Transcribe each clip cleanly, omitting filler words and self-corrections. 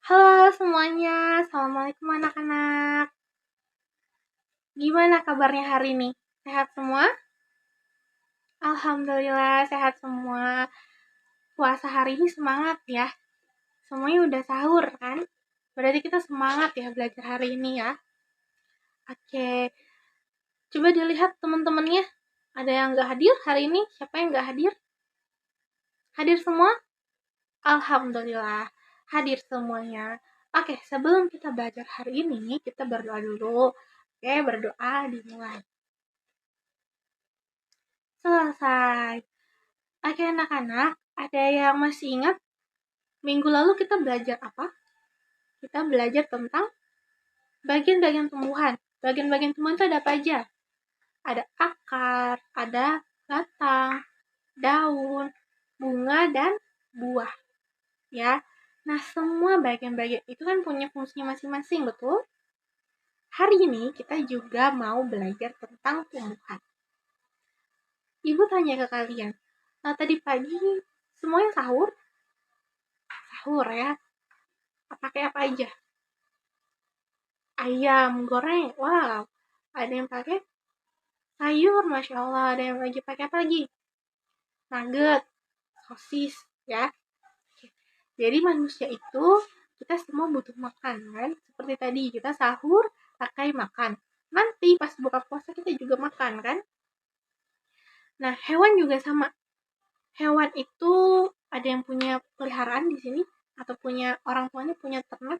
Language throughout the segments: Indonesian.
Halo semuanya, assalamualaikum anak-anak. Gimana kabarnya hari ini? Sehat semua? Alhamdulillah sehat semua. Puasa hari ini semangat ya. Semuanya udah sahur kan? Berarti kita semangat ya belajar hari ini ya. Oke, coba dilihat teman-temannya. Ada yang gak hadir hari ini? Siapa yang gak hadir? Hadir semua? Alhamdulillah, hadir semuanya. Oke, sebelum kita belajar hari ini, kita berdoa dulu. Oke, berdoa dimulai. Selesai. Oke anak-anak, ada yang masih ingat minggu lalu kita belajar apa? Kita belajar tentang bagian-bagian tumbuhan. Bagian-bagian tumbuhan itu ada apa aja? Ada akar, ada batang, daun, bunga, dan buah. Ya. Nah, semua bagian-bagian itu kan punya fungsinya masing-masing, betul? Hari ini kita juga mau belajar tentang tumbuhan. Ibu tanya ke kalian, tadi pagi semuanya sahur? Sahur ya. Pakai apa aja? Ayam goreng, wow. Ada yang pakai sayur, masya Allah. Ada yang lagi pakai apa lagi? Nugget, sosis, ya. Jadi manusia itu kita semua butuh makan kan? Seperti tadi kita sahur pakai makan. Nanti pas buka puasa kita juga makan kan? Nah, hewan juga sama. Hewan itu ada yang punya peliharaan di sini atau punya orang tuanya punya ternak.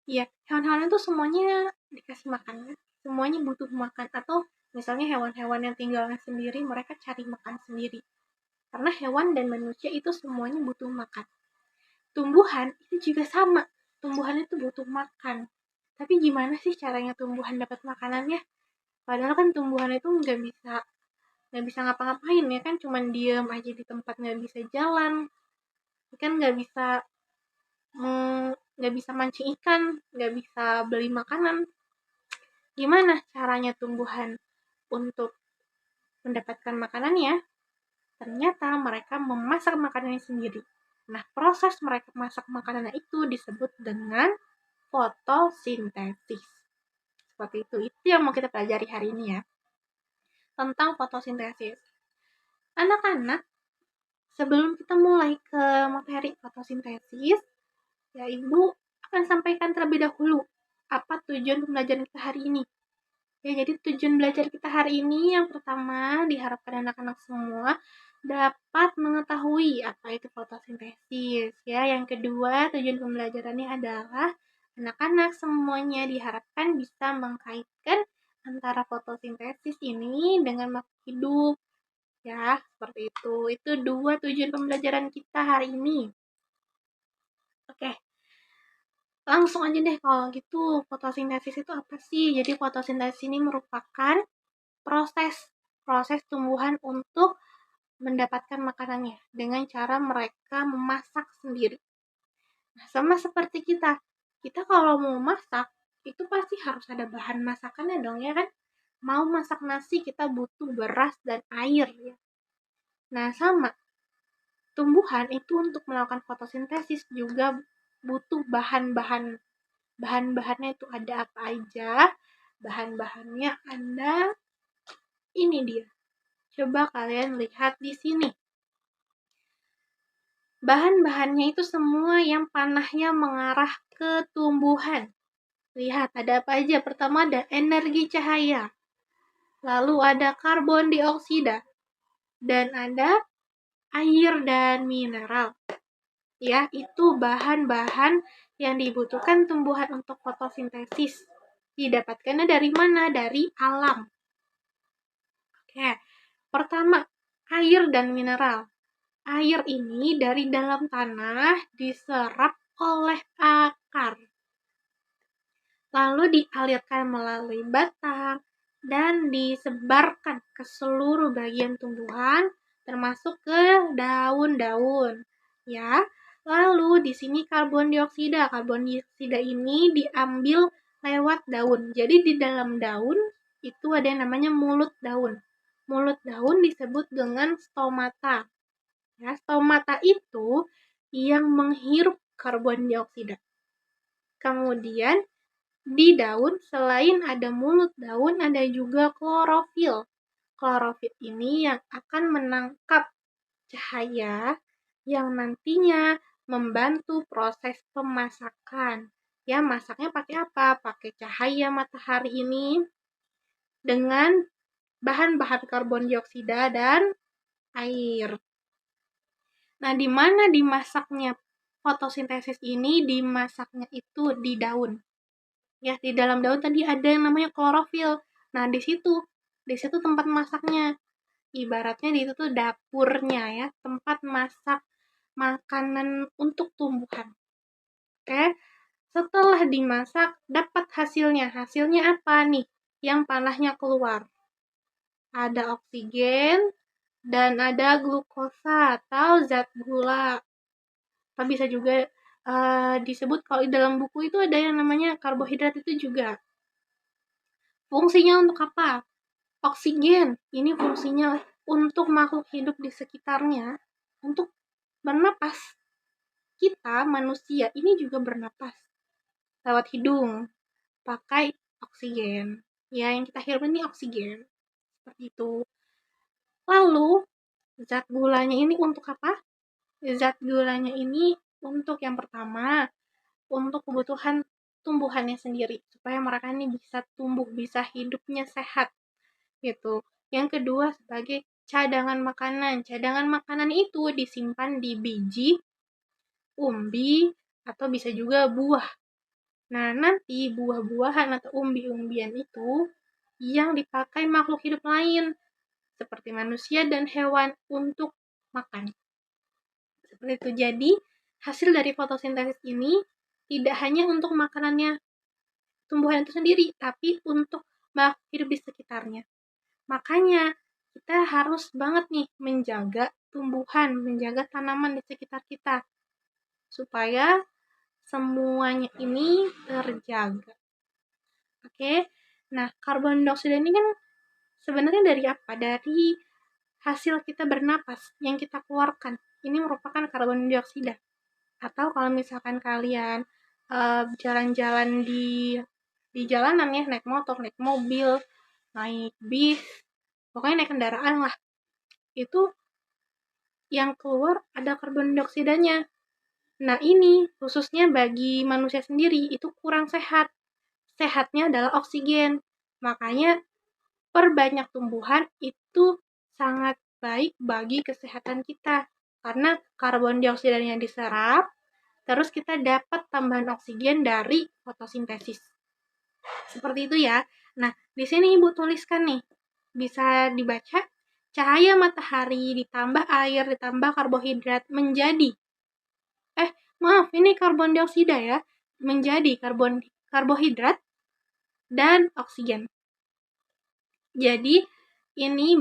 Iya, hewan-hewan itu semuanya dikasih makan kan? Semuanya butuh makan atau misalnya hewan-hewan yang tinggalnya sendiri mereka cari makan sendiri. Karena hewan dan manusia itu semuanya butuh makan. Tumbuhan itu juga sama. Tumbuhan itu butuh makan. Tapi gimana sih caranya tumbuhan dapat makanannya? Padahal kan tumbuhan itu nggak bisa ngapa-ngapain ya kan, cuman diem aja di tempat, nggak bisa jalan, kan nggak bisa mancing ikan, nggak bisa beli makanan. Gimana caranya tumbuhan untuk mendapatkan makanannya? Ternyata mereka memasak makanannya sendiri. Nah, proses mereka masak makanannya itu disebut dengan fotosintesis. Seperti itu. Itu yang mau kita pelajari hari ini ya. Tentang fotosintesis. Anak-anak, sebelum kita mulai ke materi fotosintesis, ya Ibu akan sampaikan terlebih dahulu apa tujuan pembelajaran kita hari ini. Ya, jadi tujuan belajar kita hari ini yang pertama diharapkan anak-anak semua dapat mengetahui apa itu fotosintesis. Ya, yang kedua tujuan pembelajarannya adalah anak-anak semuanya diharapkan bisa mengkaitkan antara fotosintesis ini dengan makhluk hidup. Ya, seperti itu. Itu dua tujuan pembelajaran kita hari ini. Oke. Langsung aja deh kalau gitu, fotosintesis itu apa sih? Jadi fotosintesis ini merupakan proses tumbuhan untuk mendapatkan makanannya dengan cara mereka memasak sendiri. Nah, sama seperti kita. Kita kalau mau masak, itu pasti harus ada bahan masakannya dong ya kan? Mau masak nasi kita butuh beras dan air ya. Nah, sama. Tumbuhan itu untuk melakukan fotosintesis juga butuh bahan-bahannya itu ada apa aja. Bahan-bahannya ada, ini dia. Coba kalian lihat di sini. Bahan-bahannya itu semua yang panahnya mengarah ke tumbuhan. Lihat ada apa aja. Pertama ada energi cahaya. Lalu ada karbon dioksida. Dan ada air dan mineral. Ya, itu bahan-bahan yang dibutuhkan tumbuhan untuk fotosintesis. Didapatkannya dari mana? Dari alam. Oke, pertama, air dan mineral. Air ini dari dalam tanah diserap oleh akar. Lalu dialirkan melalui batang dan disebarkan ke seluruh bagian tumbuhan, termasuk ke daun-daun. Ya, lalu di sini karbon dioksida. Karbon dioksida ini diambil lewat daun. Jadi di dalam daun itu ada yang namanya mulut daun. Mulut daun disebut dengan stomata. Ya, stomata itu yang menghirup karbon dioksida. Kemudian di daun, selain ada mulut daun, ada juga klorofil. Klorofil ini yang akan menangkap cahaya yang nantinya membantu proses pemasakan. Ya, masaknya pakai apa? Pakai cahaya matahari ini dengan bahan-bahan karbon dioksida dan air. Nah, di mana dimasaknya fotosintesis ini? Dimasaknya itu di daun. Ya, di dalam daun tadi ada yang namanya klorofil. Nah, di situ tempat masaknya. Ibaratnya di situ dapurnya ya, tempat masak makanan untuk tumbuhan. Oke, setelah dimasak dapat hasilnya. Hasilnya apa nih? Yang panahnya keluar. Ada oksigen dan ada glukosa atau zat gula. Atau bisa juga disebut kalau di dalam buku itu ada yang namanya karbohidrat itu juga. Fungsinya untuk apa? Oksigen. Ini fungsinya untuk makhluk hidup di sekitarnya untuk bernapas. Kita manusia ini juga bernapas lewat hidung, pakai oksigen. Ya, yang kita hirup ini oksigen. Seperti itu. Lalu, zat gulanya ini untuk apa? Zat gulanya ini untuk yang pertama, untuk kebutuhan tumbuhannya sendiri. Supaya mereka ini bisa tumbuh, bisa hidupnya sehat. Gitu. Yang kedua, sebagai cadangan makanan. Cadangan makanan itu disimpan di biji, umbi, atau bisa juga buah. Nah, nanti buah-buahan atau umbi-umbian itu yang dipakai makhluk hidup lain, seperti manusia dan hewan untuk makan. Seperti itu. Jadi, hasil dari fotosintesis ini tidak hanya untuk makanannya tumbuhan itu sendiri, tapi untuk makhluk hidup di sekitarnya. Makanya, kita harus banget nih menjaga tumbuhan, menjaga tanaman di sekitar kita. Supaya semuanya ini terjaga. Oke, nah karbon dioksida ini kan sebenarnya dari apa? Dari hasil kita bernapas yang kita keluarkan. Ini merupakan karbon dioksida. Atau kalau misalkan kalian jalan-jalan di jalanan ya, naik motor, naik mobil, naik bis, pokoknya naik kendaraan lah. Itu yang keluar ada karbon dioksidanya. Nah, ini khususnya bagi manusia sendiri itu kurang sehat. Sehatnya adalah oksigen. Makanya perbanyak tumbuhan itu sangat baik bagi kesehatan kita. Karena karbon dioksidanya diserap, terus kita dapat tambahan oksigen dari fotosintesis. Seperti itu ya. Nah, di sini Ibu tuliskan nih. Bisa dibaca, cahaya matahari ditambah air ditambah karbohidrat menjadi ini karbon dioksida ya, menjadi karbohidrat dan oksigen. Jadi ini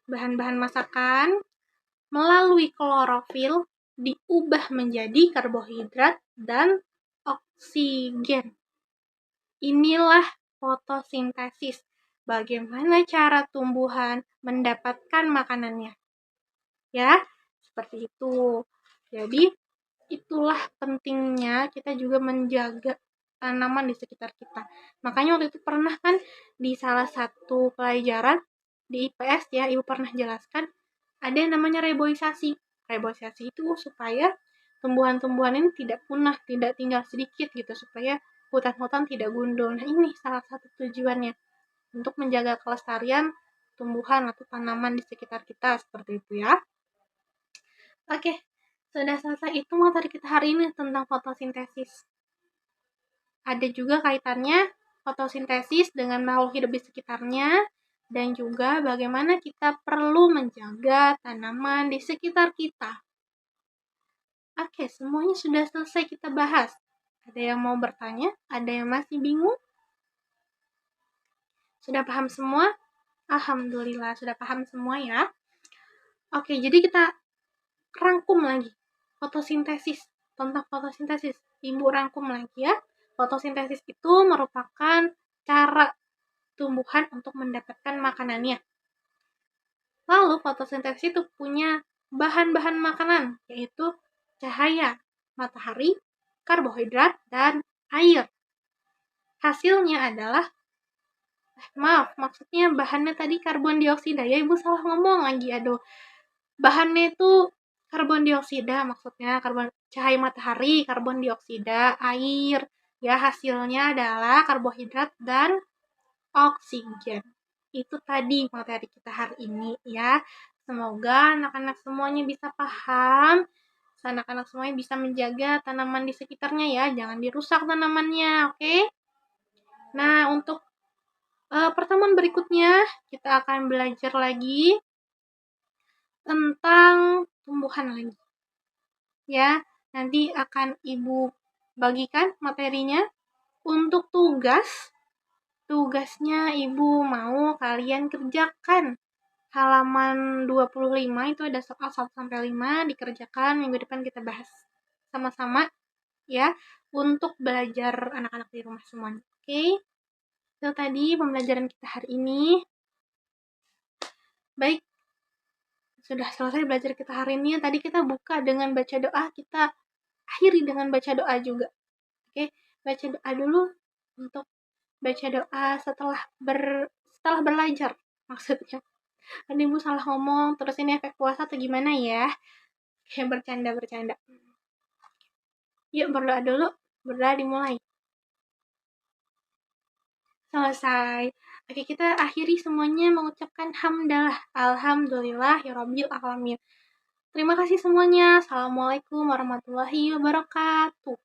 bahan-bahan masakan melalui klorofil diubah menjadi karbohidrat dan oksigen. Inilah fotosintesis. Bagaimana cara tumbuhan mendapatkan makanannya. Ya, seperti itu. Jadi, itulah pentingnya kita juga menjaga tanaman di sekitar kita. Makanya waktu itu pernah kan di salah satu pelajaran di IPS ya, Ibu pernah jelaskan ada yang namanya reboisasi. Reboisasi itu supaya tumbuhan-tumbuhan ini tidak punah, tidak tinggal sedikit gitu, supaya hutan-hutan tidak gundul. Nah, ini salah satu tujuannya untuk menjaga kelestarian tumbuhan atau tanaman di sekitar kita seperti itu ya. Oke, sudah selesai itu materi kita hari ini tentang fotosintesis. Ada juga kaitannya fotosintesis dengan makhluk hidup di sekitarnya dan juga bagaimana kita perlu menjaga tanaman di sekitar kita. Oke, semuanya sudah selesai kita bahas. Ada yang mau bertanya? Ada yang masih bingung? Sudah paham semua? Alhamdulillah, sudah paham semua ya. Oke, jadi kita rangkum lagi tentang fotosintesis. Ibu rangkum lagi ya. Fotosintesis itu merupakan cara tumbuhan untuk mendapatkan makanannya. Lalu fotosintesis itu punya bahan-bahan makanan, yaitu cahaya matahari karbohidrat, dan air. Hasilnya adalah maksudnya bahannya tadi karbon dioksida ya, Ibu salah ngomong lagi, aduh. Bahannya itu karbon dioksida, maksudnya cahaya matahari, karbon dioksida, air. Ya, hasilnya adalah karbohidrat dan oksigen. Itu tadi materi kita hari ini ya. Semoga anak-anak semuanya bisa paham. Anak-anak semuanya bisa menjaga tanaman di sekitarnya ya, jangan dirusak tanamannya, oke? Nah, untuk pertemuan berikutnya kita akan belajar lagi tentang tumbuhan lagi. Ya, nanti akan Ibu bagikan materinya. Untuk tugasnya Ibu mau kalian kerjakan. Halaman 25 itu ada soal 1-5 dikerjakan, minggu depan kita bahas sama-sama ya untuk belajar anak-anak di rumah semuanya. Oke? Itu tadi pembelajaran kita hari ini. Baik, sudah selesai belajar kita hari ini. Tadi kita buka dengan baca doa, kita akhiri dengan baca doa juga. Oke, baca doa dulu untuk baca doa setelah belajar maksudnya. Tadi Ibu salah ngomong, terus ini efek puasa atau gimana ya? Kayak bercanda. Yuk berdoa dulu, berdoa dimulai. Selesai. Oke, kita akhiri semuanya mengucapkan hamdalah. Alhamdulillah ya Rabbil alamin. Terima kasih semuanya. Assalamualaikum warahmatullahi wabarakatuh.